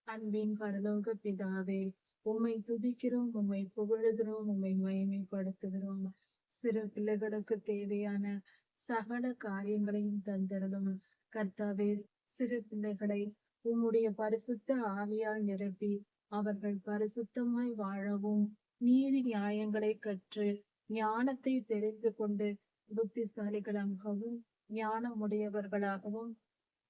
அன்பின் பரலோக பிதாவே, உம்மை துதிக்கிறோம், உம்மை புகழுகிறோம், உம்மை மகிமைப்படுத்துகிறோம். சிறு பிள்ளைகளுக்கு தேவையான சகல காரியங்களையும் தந்திரலும் கர்த்தாவே. சிறு பிள்ளைகளை உம்முடைய பரிசுத்த ஆவியால் நிரப்பி அவர்கள் பரிசுத்தமாய் வாழவும், நீதி நியாயங்களை கற்று ஞானத்தை தெரிந்து கொண்டு புத்திசாலிகளாகவும் ஞானமுடையவர்களாகவும்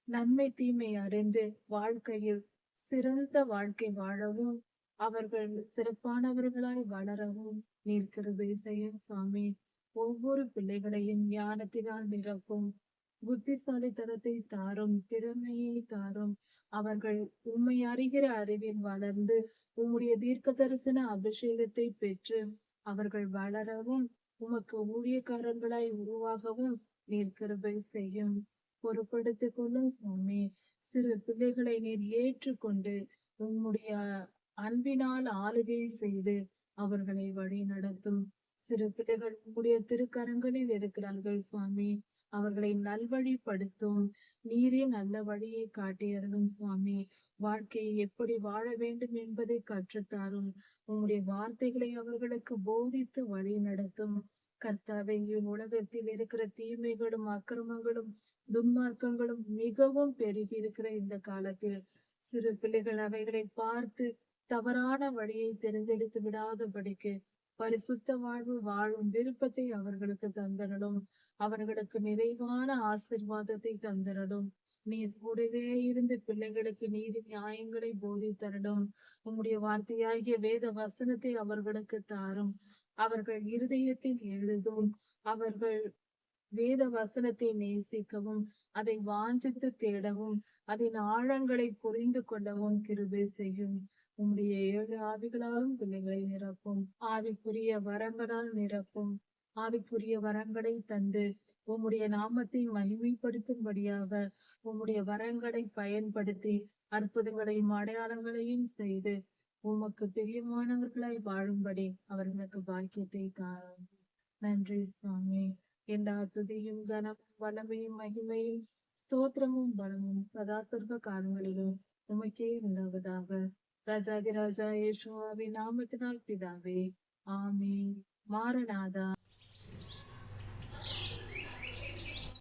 நன்மை தீமை அறிந்து வாழ்க்கையில் சிறந்த வாழ்க்கை வாழவும், அவர்கள் சிறப்பானவர்களாய் வளரவும் நீர் கிருபை செய்யும் சுவாமி. ஒவ்வொரு பிள்ளைகளையும் ஞானத்தினால் நிரப்பும், புத்திசாலித்தனத்தை தாரும், திறமையை தாரும். அவர்கள் உம்மை அறிகிற அறிவில் வளர்ந்து உம்முடைய தீர்க்க தரிசன அபிஷேகத்தை பெற்று அவர்கள் வளரவும், உமக்கு ஊழியக்காரர்களாய் உருவாகவும் நீர் கிருபை செய்யும். பொறுப்படுத்திக் கொள்ளும் சுவாமி. சிறு பிள்ளைகளை நீர் ஏற்றுக்கொண்டு உம்முடைய அன்பினால் ஆளுகை செய்து அவர்களை வழி நடத்தும். சிறு பிள்ளைகள் உம்முடைய திருக்கரங்களில் இருக்கிறார்கள் சுவாமி. அவர்களை நல்வழிப்படுத்தும். நீரே நல்ல வழியை காட்டியருளும் சுவாமி. வாழ்க்கையை எப்படி வாழ வேண்டும் என்பதை கற்றுத்தாரும். உம்முடைய வார்த்தைகளை அவர்களுக்கு போதித்து வழி நடத்தும். கர்த்தாவே, உலகத்தில் இருக்கிற தீமைகளும் அக்கிரமங்களும் துன்மார்க்கங்களும் மிகவும் பெருகி இருக்கிற இந்த காலத்தில் சிறு பிள்ளைகள் அவைகளை பார்த்து தவறான வழியை தேர்ந்தெடுத்து விடாதபடிக்கு பரிசுத்த வாழ்வு வாழும் விருப்பத்தை அவர்களுக்கு தந்தரலும். அவர்களுக்கு நிறைவான ஆசிர்வாதத்தை தந்தரலும். நீர் கூடவே இருந்து பிள்ளைகளுக்கு நீதி நியாயங்களை போதித்தரலும். உம்முடைய வார்த்தையாகிய வேத வசனத்தை அவர்களுக்கு தாரும். அவர்கள் இருதயத்தில் எழுதும். அவர்கள் வேத வசனத்தை நேசிக்கவும், அதை வாஞ்சித்து தேடவும், அதன் ஆழங்களை புரிந்து கொள்ளவும் கிருபை செய்யும். உம்முடைய 7 ஆவிகளாலும் பிள்ளைகளை நிரப்பும். ஆவிக்குரிய வரங்களால் நிரப்பும். ஆவிக்குரிய வரங்களை தந்து உம்முடைய நாமத்தை மகிமைப்படுத்தும்படியாக உம்முடைய வரங்களை பயன்படுத்தி அற்புதங்களையும் அடையாளங்களையும் செய்து உமக்கு பிரியமானவர்களாய் வாழும்படி அவர்களுக்கு பாக்கியத்தை தாரும். நன்றி சுவாமி. எல்லா துதியும் கனமும் வல்லமையும் மகிமையும் ஸ்தோத்திரமும் பலமும் சதா சர்வ காலங்களிலும் உமக்கே உண்டாவதாக. ராஜாதி ராஜா இயேசுவின் நாமத்தினால் பிதாவே, ஆமென். மாரநாதா.